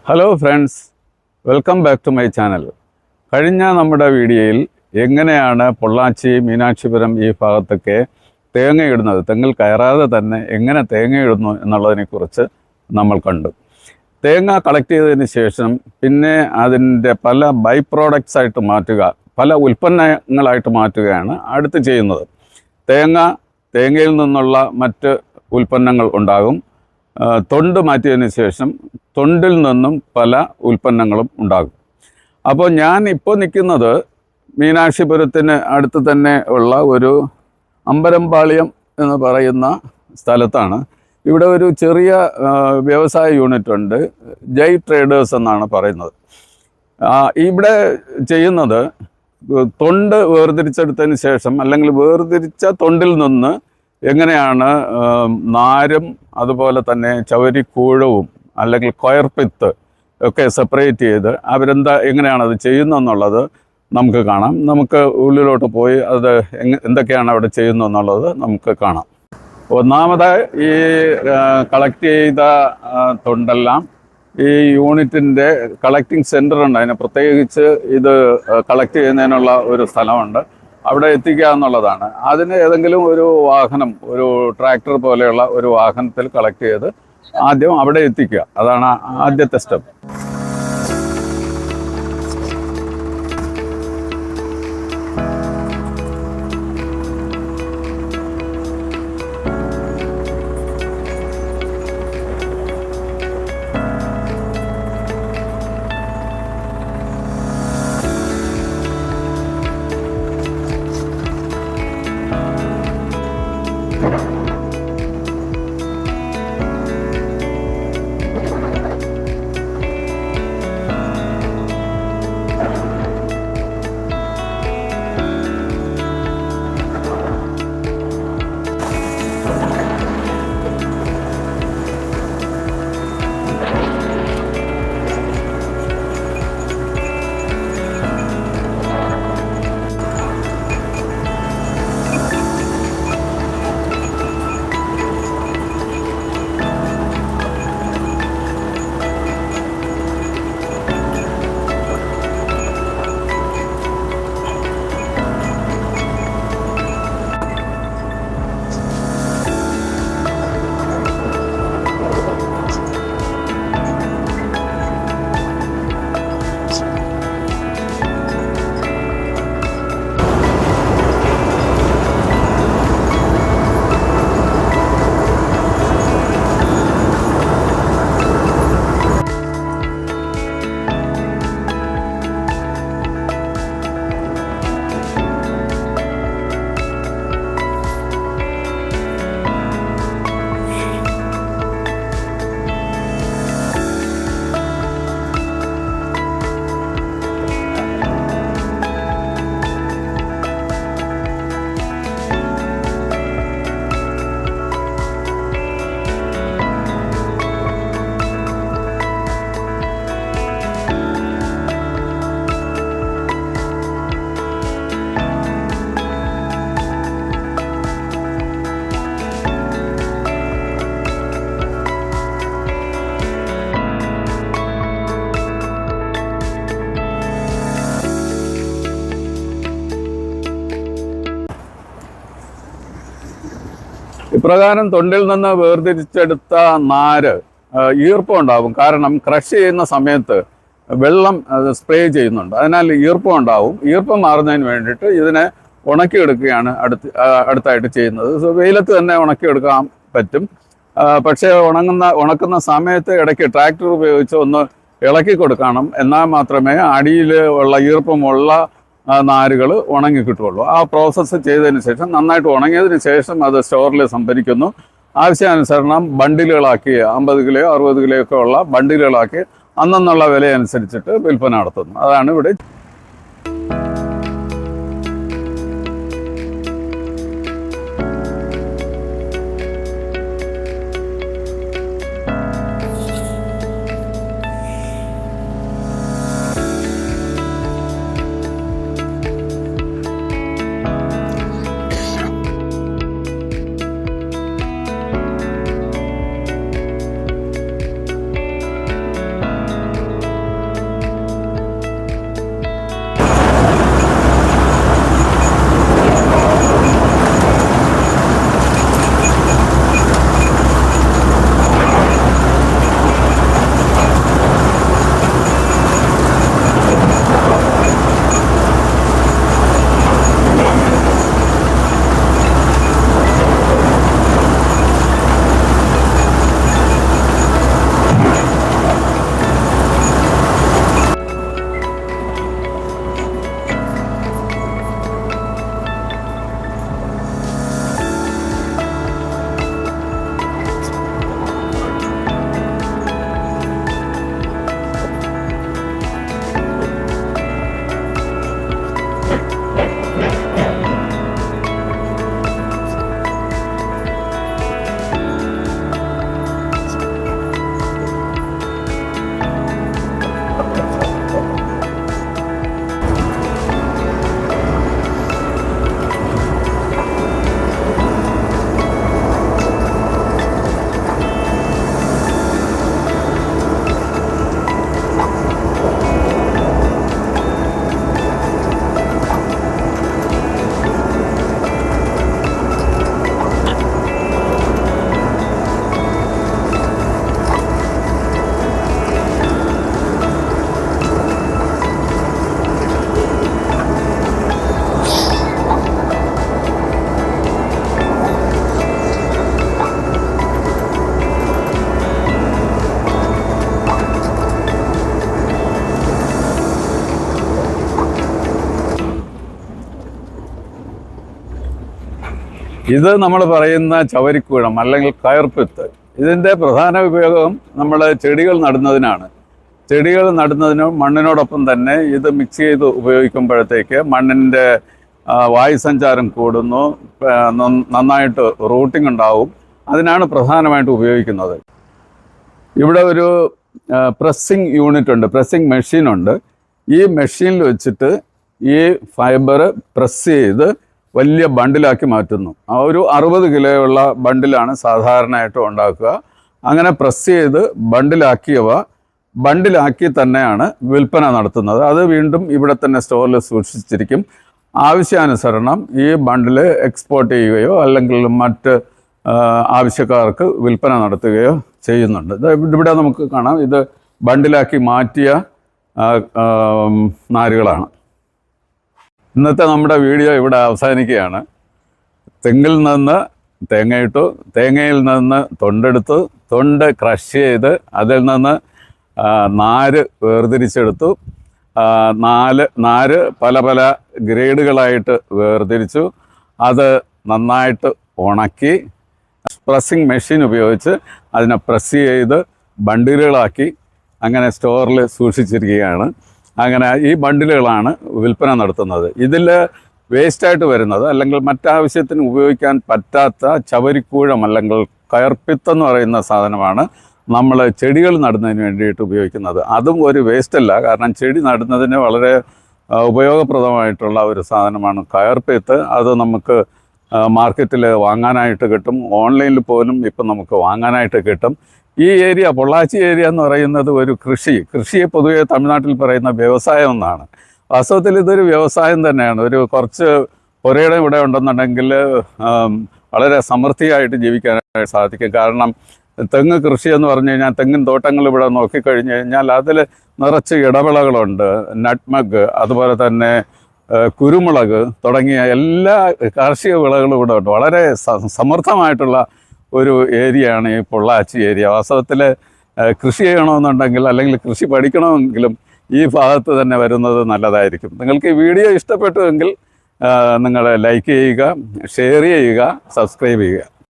Hello friends, welcome back to my channel. കഴിഞ്ഞ നമ്മുടെ വീഡിയോയിൽ എങ്ങനെയാണ് പൊള്ളാച്ചി, മീനാക്ഷിപുരം ഈ ഭാഗത്തൊക്കെ തേങ്ങയിടുന്നത്, തെങ്ങിൽ കയറാതെ തന്നെ എങ്ങനെ തേങ്ങയിടുന്നു എന്നുള്ളതിനെക്കുറിച്ച് നമ്മൾ കണ്ടു. തേങ്ങ കളക്ട് ചെയ്തതിന് ശേഷം പിന്നെ അതിൻ്റെ പല ബൈ പ്രോഡക്റ്റ്സ് ആയിട്ട് മാറ്റുക, പല ഉൽപ്പന്നങ്ങളായിട്ട് മാറ്റുകയാണ് അടുത്ത് ചെയ്യുന്നത്. തേങ്ങയിൽ നിന്നുള്ള മറ്റ് ഉൽപ്പന്നങ്ങൾ ഉണ്ടാകും. തൊണ്ട് മാറ്റിയതിന് ശേഷം തൊണ്ടിൽ നിന്നും പല ഉൽപ്പന്നങ്ങളും ഉണ്ടാകും. അപ്പോൾ ഞാൻ ഇപ്പോൾ നിൽക്കുന്നത് മീനാക്ഷിപുരത്തിന് അടുത്ത് തന്നെ ഉള്ള ഒരു അമ്പലമ്പാളിയം എന്ന് പറയുന്ന സ്ഥലത്താണ്. ഇവിടെ ഒരു ചെറിയ വ്യവസായ യൂണിറ്റ് ഉണ്ട്, ജയ് ട്രേഡേഴ്സ് എന്നാണ് പറയുന്നത്. ഇവിടെ ചെയ്യുന്നത് തൊണ്ട് വേർതിരിച്ചെടുത്തതിന് ശേഷം, അല്ലെങ്കിൽ വേർതിരിച്ച തൊണ്ടിൽ നിന്ന് എങ്ങനെയാണ് നാരും അതുപോലെ തന്നെ ചവരിക്കൂഴവും അല്ലെങ്കിൽ കൊയർപ്പിത്ത് ഒക്കെ സെപ്പറേറ്റ് ചെയ്ത് എങ്ങനെയാണ് അത് ചെയ്യുന്നതെന്നുള്ളത് നമുക്ക് കാണാം. നമുക്ക് ഉള്ളിലോട്ട് പോയി അത് എന്തൊക്കെയാണ് അവിടെ ചെയ്യുന്നതെന്നുള്ളത് നമുക്ക് കാണാം. ഒന്നാമതായി ഈ കളക്ട് ചെയ്ത തൊണ്ടെല്ലാം ഈ യൂണിറ്റിൻ്റെ കളക്ടിങ് സെൻറ്റർ ഉണ്ട്. അതിന് പ്രത്യേകിച്ച് ഇത് കളക്ട് ചെയ്യുന്നതിനുള്ള ഒരു സ്ഥലമുണ്ട്, അവിടെ എത്തിക്കുക എന്നുള്ളതാണ്. അതിന് ഏതെങ്കിലും ഒരു വാഹനം, ഒരു ട്രാക്ടർ പോലെയുള്ള ഒരു വാഹനത്തിൽ കളക്ട് ചെയ്ത് ആദ്യം അവിടെ എത്തിക്കുക. അതാണ് ആദ്യത്തെ സ്റ്റെപ്പ്. ഇപ്രകാരം തൊണ്ടിൽ നിന്ന് വേർതിരിച്ചെടുത്ത നാര് ഈർപ്പം ഉണ്ടാവും. കാരണം ക്രഷ് ചെയ്യുന്ന സമയത്ത് വെള്ളം സ്പ്രേ ചെയ്യുന്നുണ്ട്, അതിനാൽ ഈർപ്പം ഉണ്ടാവും. ഈർപ്പം മാറുന്നതിന് വേണ്ടിയിട്ട് ഇതിനെ ഉണക്കിയെടുക്കുകയാണ് അടുത്തായിട്ട് ചെയ്യുന്നത്. വെയിലത്ത് തന്നെ ഉണക്കിയെടുക്കാൻ പറ്റും. പക്ഷേ ഉണക്കുന്ന സമയത്ത് ഇടയ്ക്ക് ട്രാക്ടർ ഉപയോഗിച്ച് ഒന്ന് ഇളക്കി കൊടുക്കണം. എന്നാൽ മാത്രമേ അടിയിൽ ഉള്ള ഈർപ്പമുള്ള നാരുകൾ ഉണങ്ങി കിട്ടുള്ളൂ. ആ പ്രോസസ്സ് ചെയ്തതിന് ശേഷം, നന്നായിട്ട് ഉണങ്ങിയതിന് ശേഷം അത് സ്റ്റോറിൽ സംഭരിക്കുന്നു. ആവശ്യാനുസരണം ബണ്ടിലുകളാക്കി 50 കിലോയോ 60 കിലോയോ ഒക്കെ ഉള്ള ബണ്ടിലുകളാക്കി അന്നുള്ള വില അനുസരിച്ചിട്ട് വിൽപ്പന നടത്തുന്നു. അതാണ് ഇവിടെ. ഇത് നമ്മൾ പറയുന്ന ചവരിക്കൂഴം അല്ലെങ്കിൽ കയർപ്പിത്ത്. ഇതിൻ്റെ പ്രധാന ഉപയോഗം നമ്മൾ ചെടികൾ നടുന്നതിനാണ്. ചെടികൾ നടുന്നതിനും മണ്ണിനോടൊപ്പം തന്നെ ഇത് മിക്സ് ചെയ്ത് ഉപയോഗിക്കുമ്പോഴത്തേക്ക് മണ്ണിൻ്റെ വായുസഞ്ചാരം കൂടുന്നു, നന്നായിട്ട് റൂട്ടിംഗ് ഉണ്ടാവും. അതിനാണ് പ്രധാനമായിട്ട് ഉപയോഗിക്കുന്നത്. ഇവിടെ ഒരു പ്രസ്സിങ് യൂണിറ്റ് ഉണ്ട്, പ്രസ്സിങ് മെഷീനുണ്ട്. ഈ മെഷീനിൽ വെച്ചിട്ട് ഈ ഫൈബർ പ്രസ് ചെയ്ത് വലിയ ബണ്ടിലാക്കി മാറ്റുന്നു. ആ ഒരു 60 കിലോയുള്ള ബണ്ടിലാണ് സാധാരണയായിട്ട് ഉണ്ടാക്കുക. അങ്ങനെ പ്രസ് ചെയ്ത് ബണ്ടിലാക്കി തന്നെയാണ് വിൽപ്പന നടത്തുന്നത്. അത് വീണ്ടും ഇവിടെ തന്നെ സ്റ്റോറിൽ സൂക്ഷിച്ചിരിക്കും. ആവശ്യാനുസരണം ഈ ബണ്ടിൽ എക്സ്പോർട്ട് ചെയ്യുകയോ അല്ലെങ്കിൽ മറ്റ് ആവശ്യക്കാർക്ക് വിൽപ്പന നടത്തുകയോ ചെയ്യുന്നുണ്ട്. ഇവിടെ നമുക്ക് കാണാം, ഇത് ബണ്ടിലാക്കി മാറ്റിയ നാരുകളാണ്. ഇന്നത്തെ നമ്മുടെ വീഡിയോ ഇവിടെ അവസാനിക്കുകയാണ്. തെങ്ങിൽ നിന്ന് തേങ്ങയിട്ടു, തേങ്ങയിൽ നിന്ന് തൊണ്ടെടുത്തു, തൊണ്ട് ക്രഷ് ചെയ്ത് അതിൽ നിന്ന് നാര് വേർതിരിച്ചെടുത്തു. നാര് പല പല ഗ്രേഡുകളായിട്ട് വേർതിരിച്ചു. അത് നന്നായിട്ട് ഉണക്കി പ്രസ്സിങ് മെഷീൻ ഉപയോഗിച്ച് അതിനെ പ്രസ് ചെയ്ത് ബണ്ടിലുകളാക്കി അങ്ങനെ സ്റ്റോറിൽ സൂക്ഷിച്ചിരിക്കുകയാണ്. അങ്ങനെ ഈ ബണ്ടിലുകളാണ് വിൽപ്പന നടത്തുന്നത്. ഇതിൽ വേസ്റ്റായിട്ട് വരുന്നത് അല്ലെങ്കിൽ മറ്റാവശ്യത്തിന് ഉപയോഗിക്കാൻ പറ്റാത്ത ചവരിക്കൂഴം അല്ലെങ്കിൽ കയർപ്പിത്തെന്ന് പറയുന്ന സാധനമാണ് നമ്മൾ ചെടികൾ നടുന്നതിന് വേണ്ടിയിട്ട് ഉപയോഗിക്കുന്നത്. അതും ഒരു വേസ്റ്റല്ല, കാരണം ചെടി നടുന്നതിന് വളരെ ഉപയോഗപ്രദമായിട്ടുള്ള ഒരു സാധനമാണ് കയർപ്പിത്ത്. അത് നമുക്ക് മാർക്കറ്റിൽ വാങ്ങാനായിട്ട് കിട്ടും, ഓൺലൈനിൽ പോലും ഇപ്പം നമുക്ക് വാങ്ങാനായിട്ട് കിട്ടും. ഈ ഏരിയ, പൊള്ളാച്ചി ഏരിയ എന്ന് പറയുന്നത് ഒരു കൃഷിയെ പൊതുവെ തമിഴ്നാട്ടിൽ പറയുന്ന വ്യവസായം എന്നാണ്. വാസ്തവത്തിൽ ഇതൊരു വ്യവസായം തന്നെയാണ്. ഒരു കുറച്ച് ഒരേയിടം ഇവിടെ ഉണ്ടെന്നുണ്ടെങ്കിൽ വളരെ സമൃദ്ധിയായിട്ട് ജീവിക്കാനായിട്ട് സാധിക്കും. കാരണം തെങ്ങ് കൃഷി എന്ന് പറഞ്ഞു കഴിഞ്ഞാൽ തെങ്ങിൻ തോട്ടങ്ങൾ ഇവിടെ നോക്കിക്കഴിഞ്ഞ് കഴിഞ്ഞാൽ അതിൽ നിറച്ച് ഇടവിളകളുണ്ട്. നട്ട്മഗ്, അതുപോലെ തന്നെ കുരുമുളക് തുടങ്ങിയ എല്ലാ കാർഷിക വിളകളും ഇവിടെ ഉണ്ട്. വളരെ സമൃദ്ധമായിട്ടുള്ള ഒരു ഏരിയയാണ് ഈ പൊള്ളാച്ചി ഏരിയ. വാസ്തവത്തിൽ കൃഷി ചെയ്യണമെന്നുണ്ടെങ്കിൽ അല്ലെങ്കിൽ കൃഷി പഠിക്കണമെങ്കിലും ഈ ഭാഗത്ത് തന്നെ വരുന്നത് നല്ലതായിരിക്കും. നിങ്ങൾക്ക് ഈ വീഡിയോ ഇഷ്ടപ്പെട്ടുവെങ്കിൽ നിങ്ങൾ ലൈക്ക് ചെയ്യുക, ഷെയർ ചെയ്യുക, സബ്സ്ക്രൈബ് ചെയ്യുക.